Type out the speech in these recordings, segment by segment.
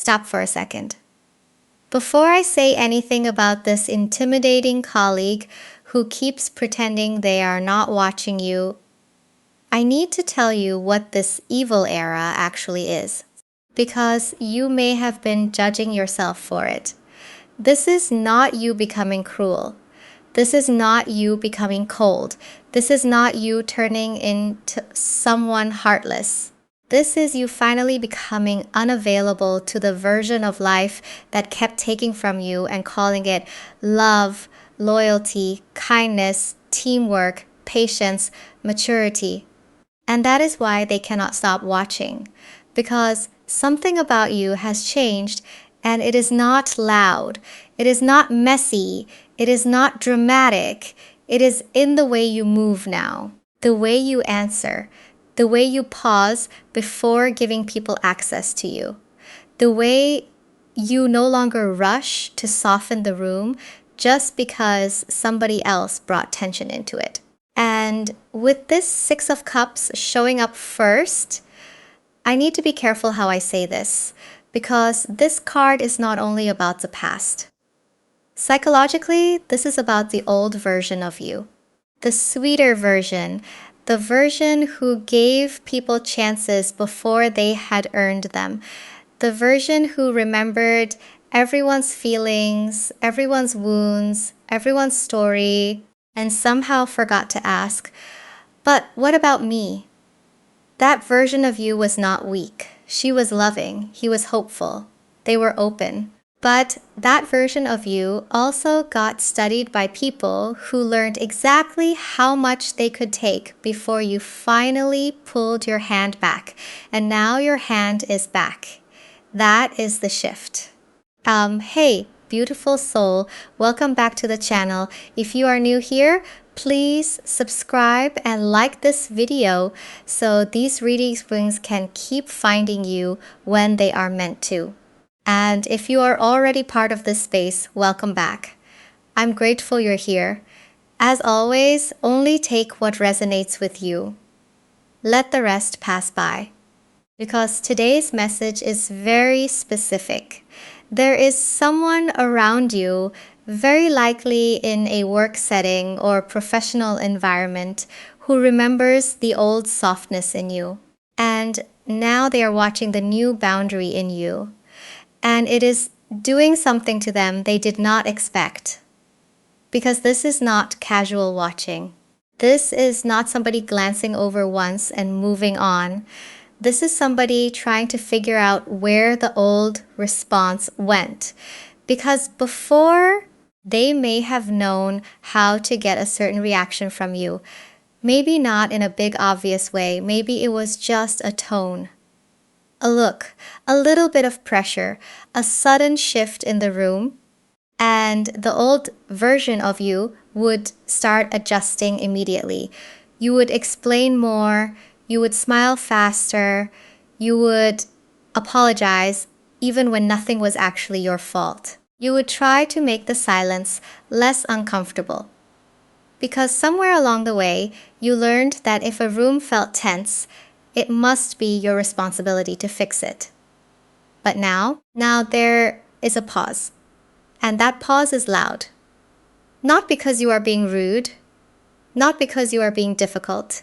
stop for a second. Before I say anything about this intimidating colleague who keeps pretending they are not watching you, I need to tell you what this evil era actually is, because you may have been judging yourself for it. This is not you becoming cruel. This is not you becoming cold. This is not you turning into someone heartless. This is you finally becoming unavailable to the version of life that kept taking from you and calling it love, loyalty, kindness, teamwork, patience, maturity. And that is why they cannot stop watching, because something about you has changed, and it is not loud, it is not messy, it is not dramatic. It is in the way you move now, the way you answer, the way you pause before giving people access to you, the way you no longer rush to soften the room just because somebody else brought tension into it. And with this Six of Cups showing up first, I need to be careful how I say this, because this card is not only about the past. Psychologically, this is about the old version of you, the sweeter version, the version who gave people chances before they had earned them, the version who remembered everyone's feelings, everyone's wounds, everyone's story, and somehow forgot to ask, but what about me? That version of you was not weak. She was loving. He was hopeful. They were open. But that version of you also got studied by people who learned exactly how much they could take before you finally pulled your hand back. And now your hand is back. That is the shift. Hey, beautiful soul, welcome back to the channel. If you are new here, please subscribe and like this video so these readings can keep finding you when they are meant to. And if you are already part of this space, welcome back. I'm grateful you're here. As always, only take what resonates with you. Let the rest pass by. Because today's message is very specific. There is someone around you, very likely in a work setting or professional environment, who remembers the old softness in you. And now they are watching the new boundary in you. And it is doing something to them they did not expect. Because this is not casual watching. This is not somebody glancing over once and moving on. This is somebody trying to figure out where the old response went. Because before, they may have known how to get a certain reaction from you. Maybe not in a big obvious way. Maybe it was just a tone, a look, a little bit of pressure, a sudden shift in the room, and the old version of you would start adjusting immediately. You would explain more, you would smile faster, you would apologize even when nothing was actually your fault. You would try to make the silence less uncomfortable. Because somewhere along the way, you learned that if a room felt tense, it must be your responsibility to fix it. But now there is a pause. And that pause is loud. Not because you are being rude, not because you are being difficult,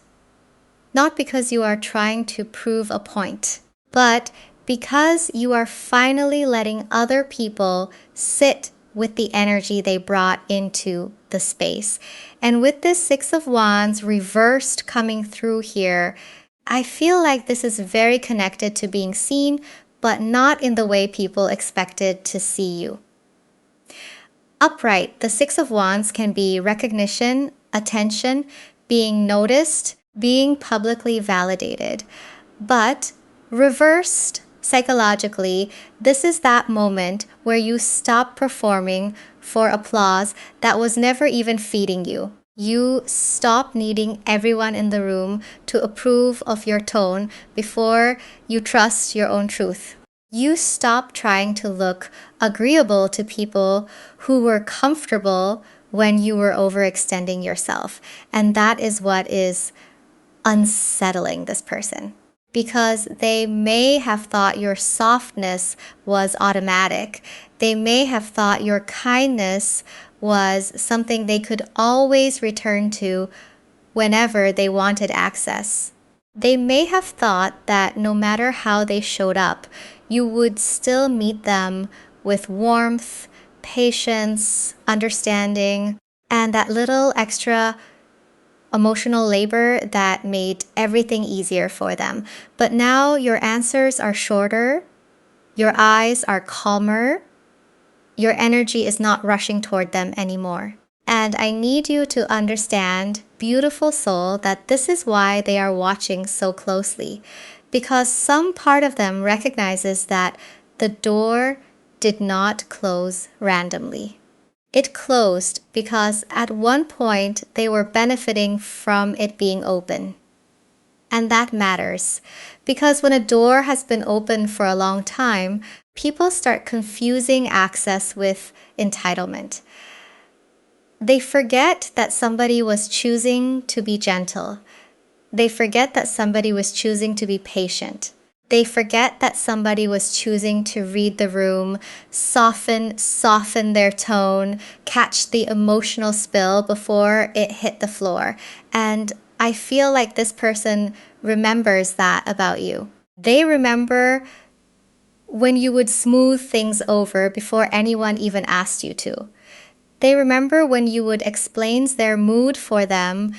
not because you are trying to prove a point, but because you are finally letting other people sit with the energy they brought into the space. And with this Six of Wands reversed coming through here, I feel like this is very connected to being seen, but not in the way people expected to see you. Upright, the Six of Wands can be recognition, attention, being noticed, being publicly validated. But reversed, psychologically, this is that moment where you stop performing for applause that was never even feeding you. You stop needing everyone in the room to approve of your tone before you trust your own truth. You stop trying to look agreeable to people who were comfortable when you were overextending yourself. And that is what is unsettling this person. because they may have thought your softness was automatic. They may have thought your kindness was something they could always return to whenever they wanted access. They may have thought that no matter how they showed up, you would still meet them with warmth, patience, understanding, and that little extra emotional labor that made everything easier for them. But now your answers are shorter, your eyes are calmer, your energy is not rushing toward them anymore. And I need you to understand, beautiful soul, that this is why they are watching so closely. Because some part of them recognizes that the door did not close randomly. It closed because at one point they were benefiting from it being open. And that matters, because when a door has been open for a long time, people start confusing access with entitlement. They forget that somebody was choosing to be gentle. They forget that somebody was choosing to be patient. They forget that somebody was choosing to read the room, soften their tone, catch the emotional spill before it hit the floor. And I feel like this person remembers that about you. They remember when you would smooth things over before anyone even asked you to. They remember when you would explain their mood for them,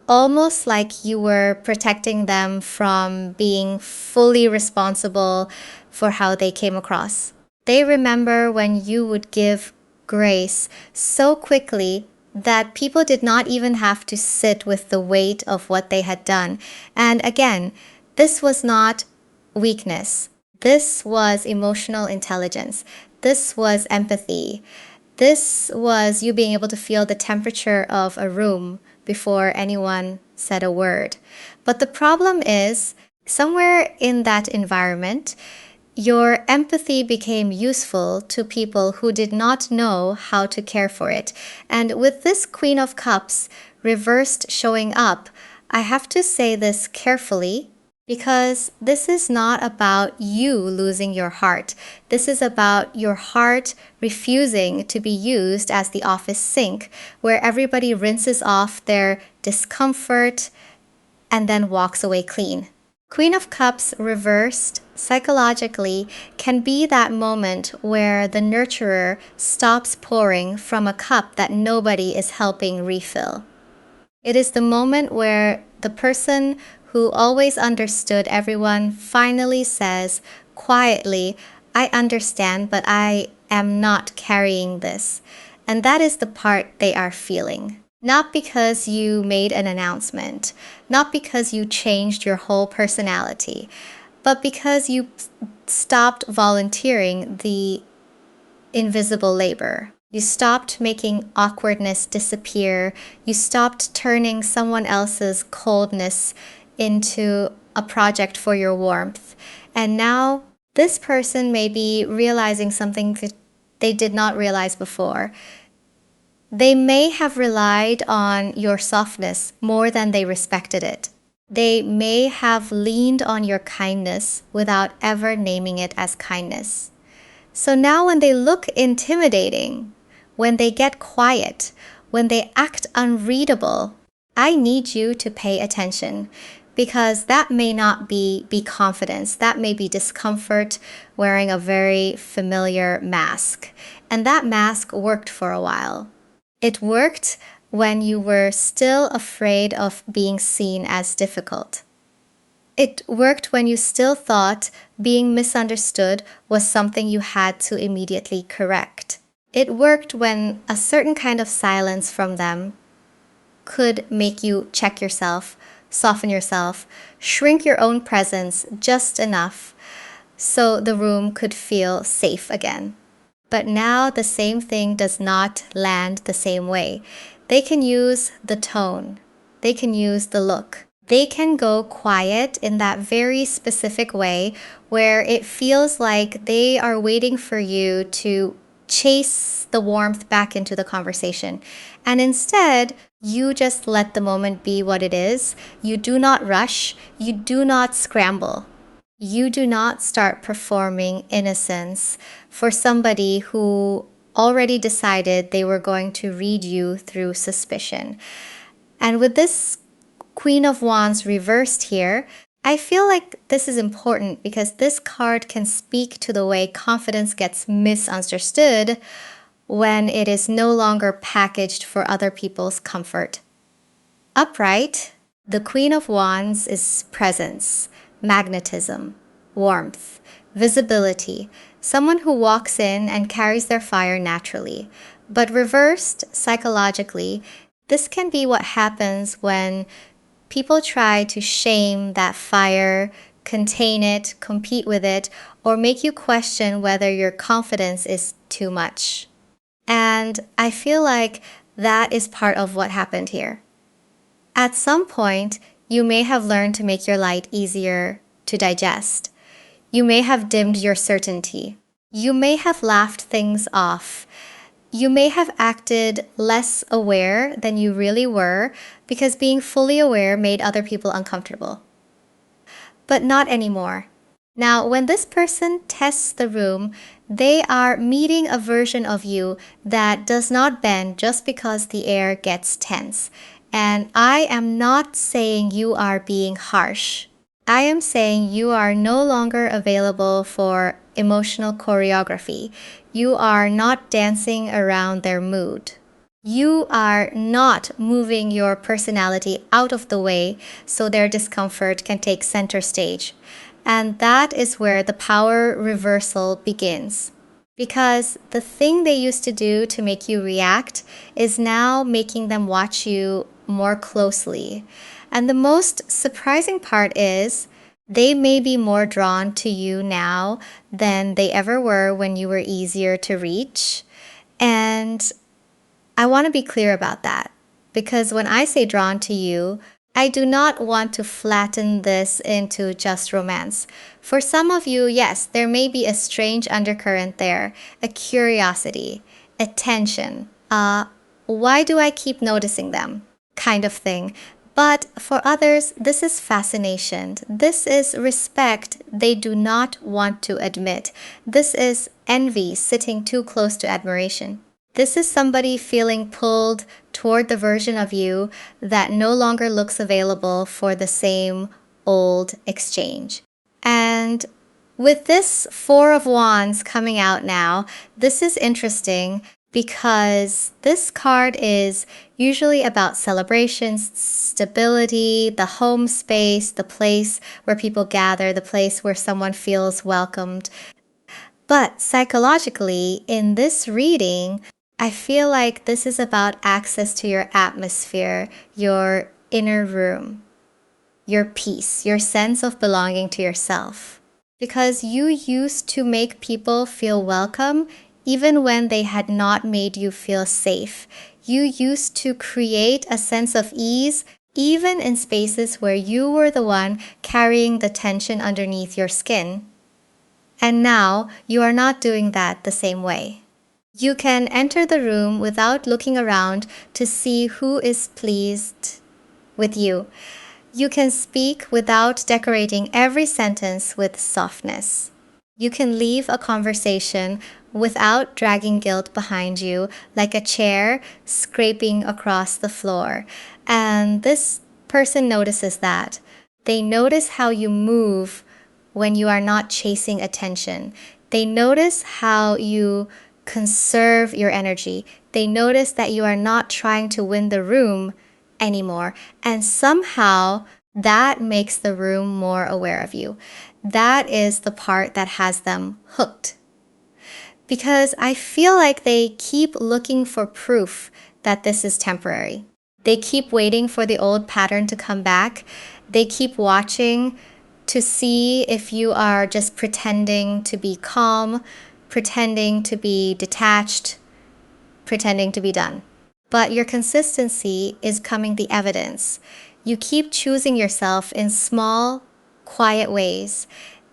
almost like you were protecting them from being fully responsible for how they came across. They remember when you would give grace so quickly that people did not even have to sit with the weight of what they had done. And again, this was not weakness. This was emotional intelligence. This was empathy. This was you being able to feel the temperature of a room before anyone said a word. But the problem is, somewhere in that environment, your empathy became useful to people who did not know how to care for it. And with this Queen of Cups reversed showing up, I have to say this carefully, because this is not about you losing your heart. This is about your heart refusing to be used as the office sink, where everybody rinses off their discomfort and then walks away clean. Queen of Cups reversed psychologically can be that moment where the nurturer stops pouring from a cup that nobody is helping refill. It is the moment where the person who always understood everyone finally says quietly, I understand, but I am not carrying this. And that is the part they are feeling. Not because you made an announcement, not because you changed your whole personality, but because you stopped volunteering the invisible labor. You stopped making awkwardness disappear. You stopped turning someone else's coldness into a project for your warmth. And now this person may be realizing something that they did not realize before. They may have relied on your softness more than they respected it. They may have leaned on your kindness without ever naming it as kindness. So now when they look intimidating, when they get quiet, when they act unreadable, I need you to pay attention, because that may not be confidence. That may be discomfort wearing a very familiar mask. And that mask worked for a while. It worked when you were still afraid of being seen as difficult. It worked when you still thought being misunderstood was something you had to immediately correct. It worked when a certain kind of silence from them could make you check yourself, soften yourself, shrink your own presence just enough so the room could feel safe again. But now the same thing does not land the same way. They can use the tone. They can use the look. They can go quiet in that very specific way where it feels like they are waiting for you to chase the warmth back into the conversation. And instead, you just let the moment be what it is. You do not rush. You do not scramble. You do not start performing innocence for somebody who already decided they were going to read you through suspicion. And with this Queen of Wands reversed here, I feel like this is important because this card can speak to the way confidence gets misunderstood when it is no longer packaged for other people's comfort. Upright, the Queen of Wands is presence, magnetism, warmth, visibility, someone who walks in and carries their fire naturally. But reversed, psychologically, this can be what happens when people try to shame that fire, contain it, compete with it, or make you question whether your confidence is too much. And I feel like that is part of what happened here. At some point, you may have learned to make your light easier to digest. You may have dimmed your certainty. You may have laughed things off. You may have acted less aware than you really were because being fully aware made other people uncomfortable. But not anymore. Now, when this person tests the room, they are meeting a version of you that does not bend just because the air gets tense. And I am not saying you are being harsh. I am saying you are no longer available for emotional choreography. You are not dancing around their mood. You are not moving your personality out of the way so their discomfort can take center stage. And that is where the power reversal begins. Because the thing they used to do to make you react is now making them watch you more closely. And the most surprising part is they may be more drawn to you now than they ever were when you were easier to reach. And I want to be clear about that because when I say drawn to you, I do not want to flatten this into just romance. For some of you, yes, there may be a strange undercurrent there, a curiosity, attention, why do I keep noticing them kind of thing. But for others, this is fascination. This is respect they do not want to admit. This is envy sitting too close to admiration. This is somebody feeling pulled toward the version of you that no longer looks available for the same old exchange. And with this Four of Wands coming out now, this is interesting because this card is usually about celebrations, stability, the home space, the place where people gather, the place where someone feels welcomed. But psychologically, in this reading, I feel like this is about access to your atmosphere, your inner room, your peace, your sense of belonging to yourself. Because you used to make people feel welcome even when they had not made you feel safe. You used to create a sense of ease even in spaces where you were the one carrying the tension underneath your skin. And now you are not doing that the same way. You can enter the room without looking around to see who is pleased with you. You can speak without decorating every sentence with softness. You can leave a conversation without dragging guilt behind you like a chair scraping across the floor. And this person notices that. They notice how you move when you are not chasing attention. They notice how you conserve your energy. They notice that you are not trying to win the room anymore. And somehow that makes the room more aware of you. That is the part that has them hooked. Because I feel like they keep looking for proof that this is temporary. They keep waiting for the old pattern to come back. They keep watching to see if you are just pretending to be calm, pretending to be detached, pretending to be done. But your consistency is becoming the evidence. You keep choosing yourself in small, quiet ways.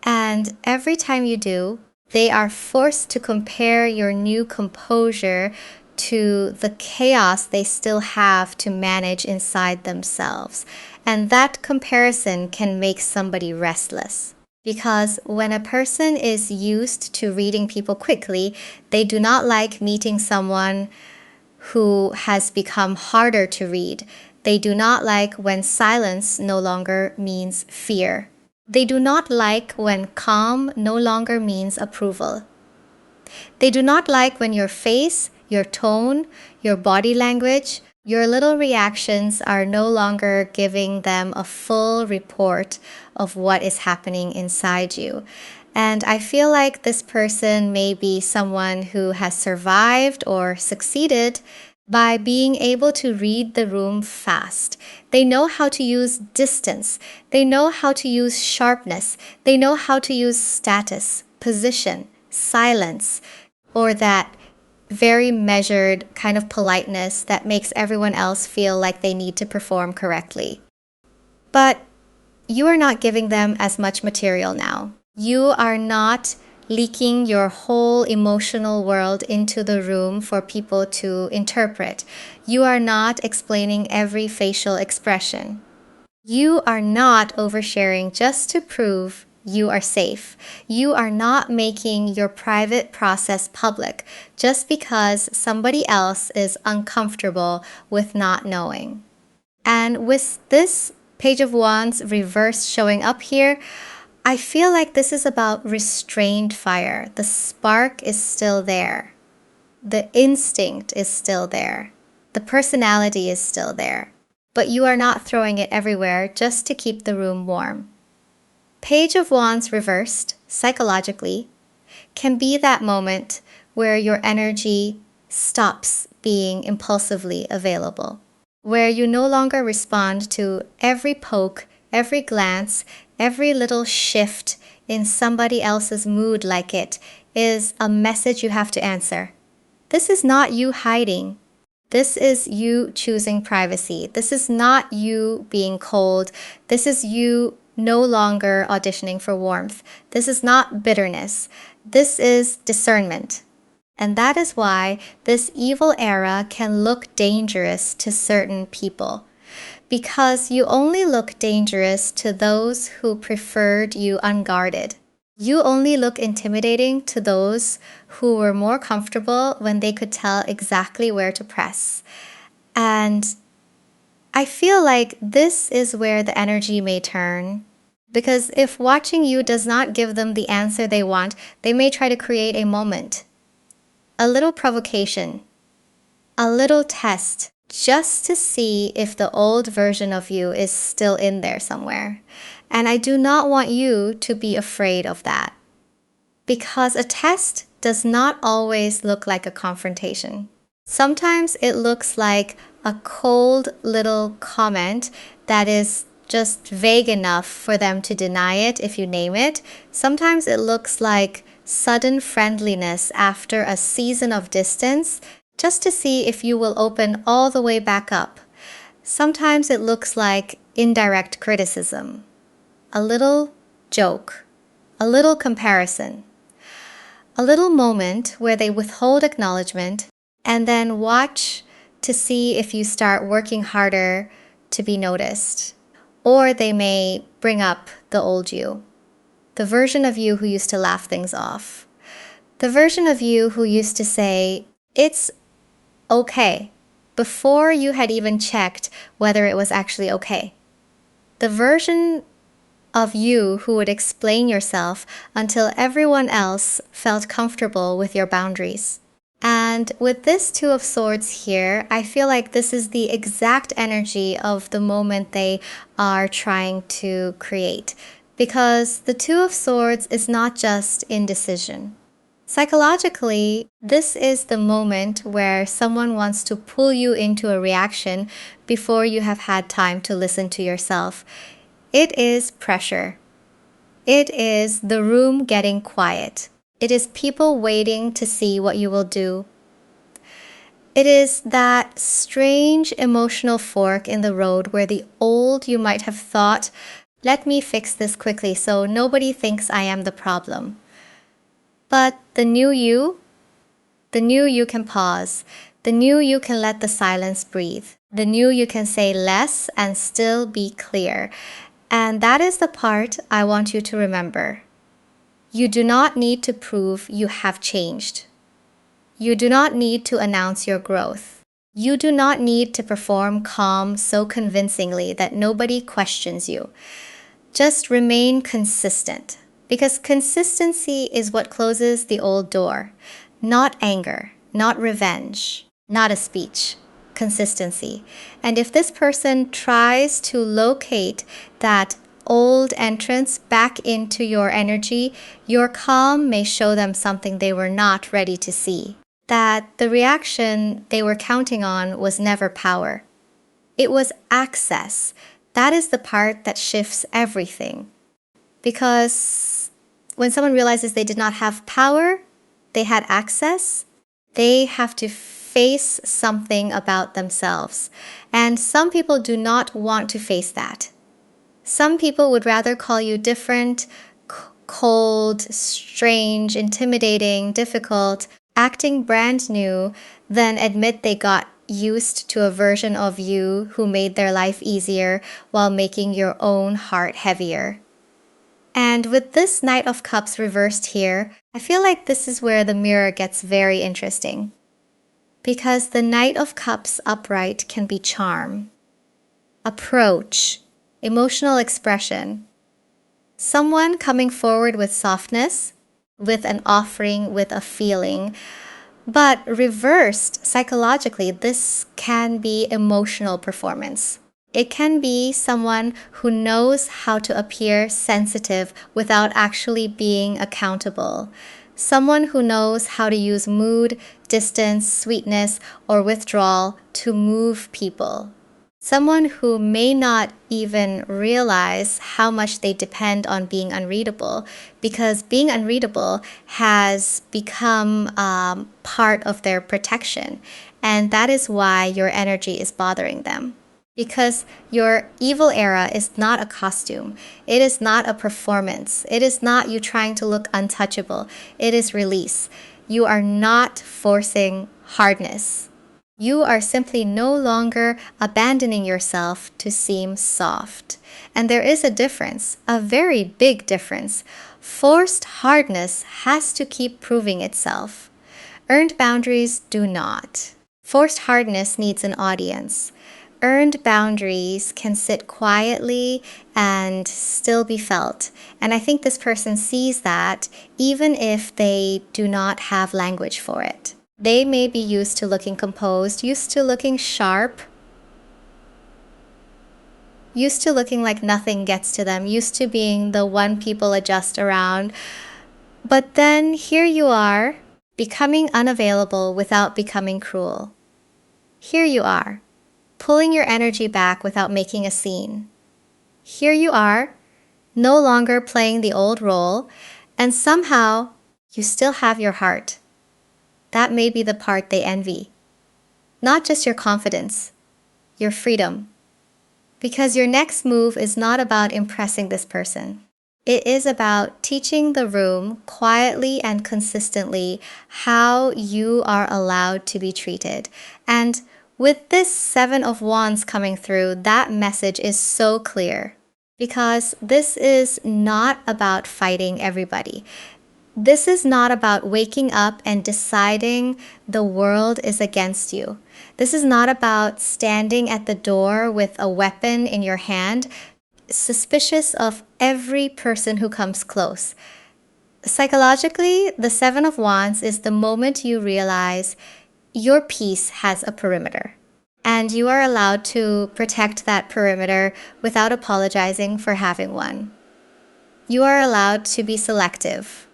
And every time you do, they are forced to compare your new composure to the chaos they still have to manage inside themselves. And that comparison can make somebody restless. Because when a person is used to reading people quickly, they do not like meeting someone who has become harder to read. They do not like when silence no longer means fear. They do not like when calm no longer means approval. They do not like when your face, your tone, your body language, your little reactions are no longer giving them a full report of what is happening inside you. And I feel like this person may be someone who has survived or succeeded by being able to read the room fast. They know how to use distance. They know how to use sharpness. They know how to use status, position, silence, or that very measured kind of politeness that makes everyone else feel like they need to perform correctly. But you are not giving them as much material now. You are not leaking your whole emotional world into the room for people to interpret. You are not explaining every facial expression. You are not oversharing just to prove you are safe. You are not making your private process public just because somebody else is uncomfortable with not knowing. And with this Page of Wands reversed showing up here, I feel like this is about restrained fire. The spark is still there. The instinct is still there. The personality is still there. But you are not throwing it everywhere just to keep the room warm. Page of Wands reversed, psychologically, can be that moment where your energy stops being impulsively available, where you no longer respond to every poke, every glance, every little shift in somebody else's mood like it is a message you have to answer. This is not you hiding. This is you choosing privacy. This is not you being cold. This is you no longer auditioning for warmth. This is not bitterness. This is discernment. And that is why this evil era can look dangerous to certain people. Because you only look dangerous to those who preferred you unguarded. You only look intimidating to those who were more comfortable when they could tell exactly where to press. And I feel like this is where the energy may turn. Because if watching you does not give them the answer they want, they may try to create a moment, a little provocation, a little test, just to see if the old version of you is still in there somewhere. And I do not want you to be afraid of that. Because a test does not always look like a confrontation. Sometimes it looks like a cold little comment that is just vague enough for them to deny it if you name it. Sometimes it looks like sudden friendliness after a season of distance, just to see if you will open all the way back up. Sometimes it looks like indirect criticism, a little joke, a little comparison, a little moment where they withhold acknowledgement and then watch to see if you start working harder to be noticed. Or they may bring up the old you, the version of you who used to laugh things off, the version of you who used to say, "It's okay," before you had even checked whether it was actually okay. The version of you who would explain yourself until everyone else felt comfortable with your boundaries. And with this Two of Swords here, I feel like this is the exact energy of the moment they are trying to create. Because the Two of Swords is not just indecision. Psychologically, this is the moment where someone wants to pull you into a reaction before you have had time to listen to yourself. It is pressure. It is the room getting quiet. It is people waiting to see what you will do. It is that strange emotional fork in the road where the old you might have thought, "Let me fix this quickly so nobody thinks I am the problem." But the new you can pause. The new you can let the silence breathe. The new you can say less and still be clear. And that is the part I want you to remember. You do not need to prove you have changed. You do not need to announce your growth. You do not need to perform calm so convincingly that nobody questions you. Just remain consistent, because consistency is what closes the old door. Not anger, not revenge, not a speech. Consistency. And if this person tries to locate that old entrance back into your energy, your calm may show them something they were not ready to see. That the reaction they were counting on was never power. It was access. That is the part that shifts everything. Because when someone realizes they did not have power, they had access, they have to face something about themselves. And some people do not want to face that. Some people would rather call you different, cold, strange, intimidating, difficult, acting brand new, than admit they got used to a version of you who made their life easier while making your own heart heavier. And with this Knight of Cups reversed here, I feel like this is where the mirror gets very interesting. Because the Knight of Cups upright can be charm, approach, emotional expression. Someone coming forward with softness, with an offering, with a feeling. But reversed, psychologically, this can be emotional performance. It can be someone who knows how to appear sensitive without actually being accountable. Someone who knows how to use mood, distance, sweetness, or withdrawal to move people. Someone who may not even realize how much they depend on being unreadable, because being unreadable has become part of their protection. And that is why your energy is bothering them. Because your evil era is not a costume. It is not a performance. It is not you trying to look untouchable. It is release. You are not forcing hardness. You are simply no longer abandoning yourself to seem soft. And there is a difference, a very big difference. Forced hardness has to keep proving itself. Earned boundaries do not. Forced hardness needs an audience. Earned boundaries can sit quietly and still be felt. And I think this person sees that even if they do not have language for it. They may be used to looking composed, used to looking sharp, used to looking like nothing gets to them, used to being the one people adjust around. But then here you are, becoming unavailable without becoming cruel. Here you are, pulling your energy back without making a scene. Here you are, no longer playing the old role, and somehow you still have your heart. That may be the part they envy. Not just your confidence, your freedom. Because your next move is not about impressing this person. It is about teaching the room quietly and consistently how you are allowed to be treated. And with this Seven of Wands coming through, that message is so clear. Because this is not about fighting everybody. This is not about waking up and deciding the world is against you. This is not about standing at the door with a weapon in your hand, suspicious of every person who comes close. Psychologically, the Seven of Wands is the moment you realize your peace has a perimeter. And you are allowed to protect that perimeter without apologizing for having one. You are allowed to be selective.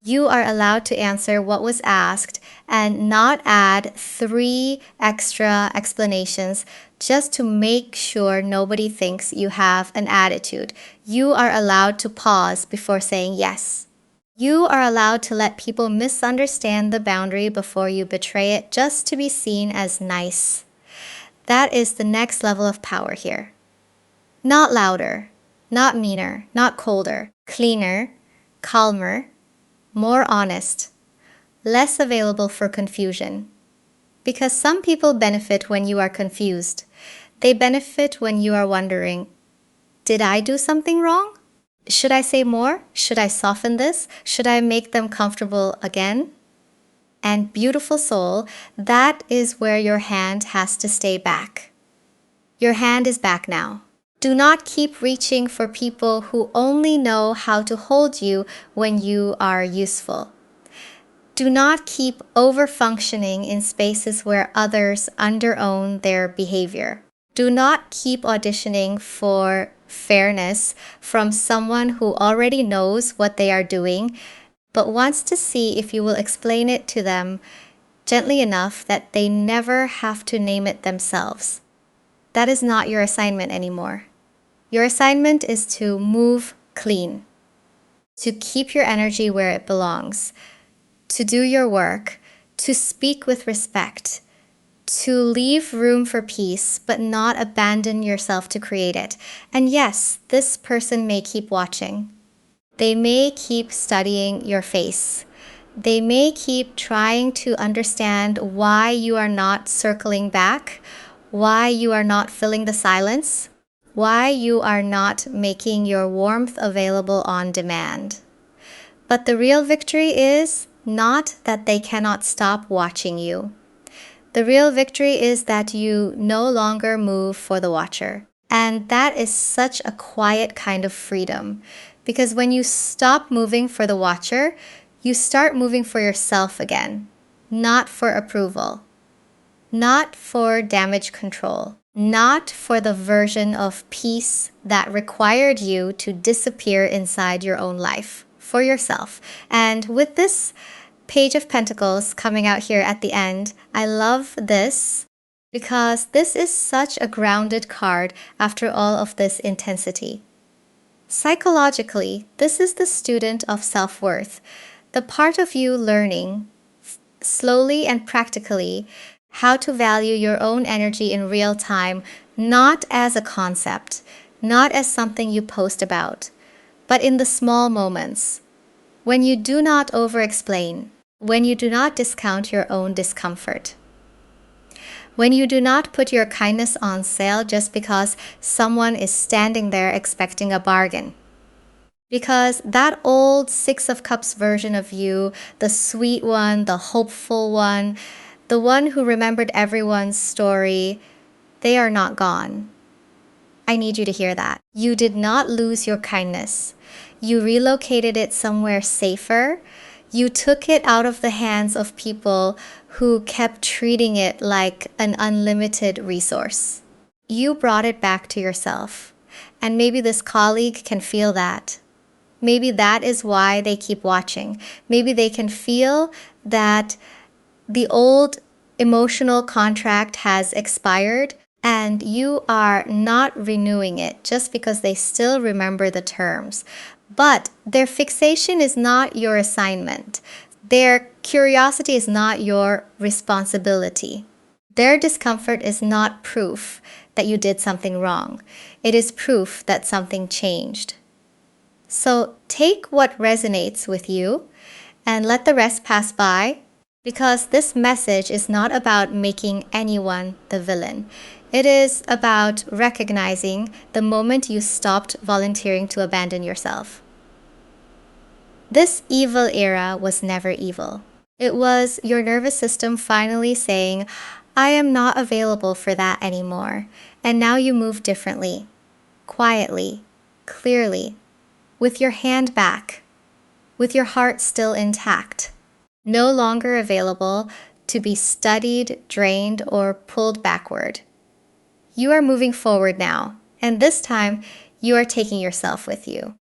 You are allowed to answer what was asked and not add 3 extra explanations just to make sure nobody thinks you have an attitude. You are allowed to pause before saying yes. You are allowed to let people misunderstand the boundary before you betray it just to be seen as nice. That is the next level of power here. Not louder, not meaner, not colder, cleaner, calmer, more honest, less available for confusion. Because some people benefit when you are confused. They benefit when you are wondering, Did I do something wrong? Should I say more? Should I soften this? Should I make them comfortable again? And beautiful soul, that is where your hand has to stay back. Your hand is back now. Do not keep reaching for people who only know how to hold you when you are useful. Do not keep over-functioning in spaces where others underown their behavior. Do not keep auditioning for fairness from someone who already knows what they are doing, but wants to see if you will explain it to them gently enough that they never have to name it themselves. That is not your assignment anymore. Your assignment is to move clean, to keep your energy where it belongs, to do your work, to speak with respect, to leave room for peace, but not abandon yourself to create it. And yes, this person may keep watching. They may keep studying your face. They may keep trying to understand why you are not circling back, why you are not filling the silence, why you are not making your warmth available on demand. But the real victory is not that they cannot stop watching you. The real victory is that you no longer move for the watcher. And that is such a quiet kind of freedom. Because when you stop moving for the watcher, you start moving for yourself again. Not for approval. Not for damage control. Not for the version of peace that required you to disappear inside your own life. For yourself. And with this Page of Pentacles coming out here at the end, I love this because this is such a grounded card after all of this intensity. Psychologically, this is the student of self-worth, the part of you learning slowly and practically how to value your own energy in real time, not as a concept, not as something you post about, but in the small moments, when you do not over-explain, when you do not discount your own discomfort, when you do not put your kindness on sale just because someone is standing there expecting a bargain. Because that old Six of Cups version of you, the sweet one, the hopeful one, the one who remembered everyone's story, they are not gone. I need you to hear that. You did not lose your kindness. You relocated it somewhere safer. You took it out of the hands of people who kept treating it like an unlimited resource. You brought it back to yourself. And maybe this colleague can feel that. Maybe that is why they keep watching. Maybe they can feel that the old emotional contract has expired and you are not renewing it just because they still remember the terms. But their fixation is not your assignment. Their curiosity is not your responsibility. Their discomfort is not proof that you did something wrong. It is proof that something changed. So take what resonates with you and let the rest pass by, because this message is not about making anyone the villain. It is about recognizing the moment you stopped volunteering to abandon yourself. This evil era was never evil. It was your nervous system finally saying, I am not available for that anymore. And now you move differently, quietly, clearly, with your hand back, with your heart still intact, no longer available to be studied, drained, or pulled backward. You are moving forward now, and this time you are taking yourself with you.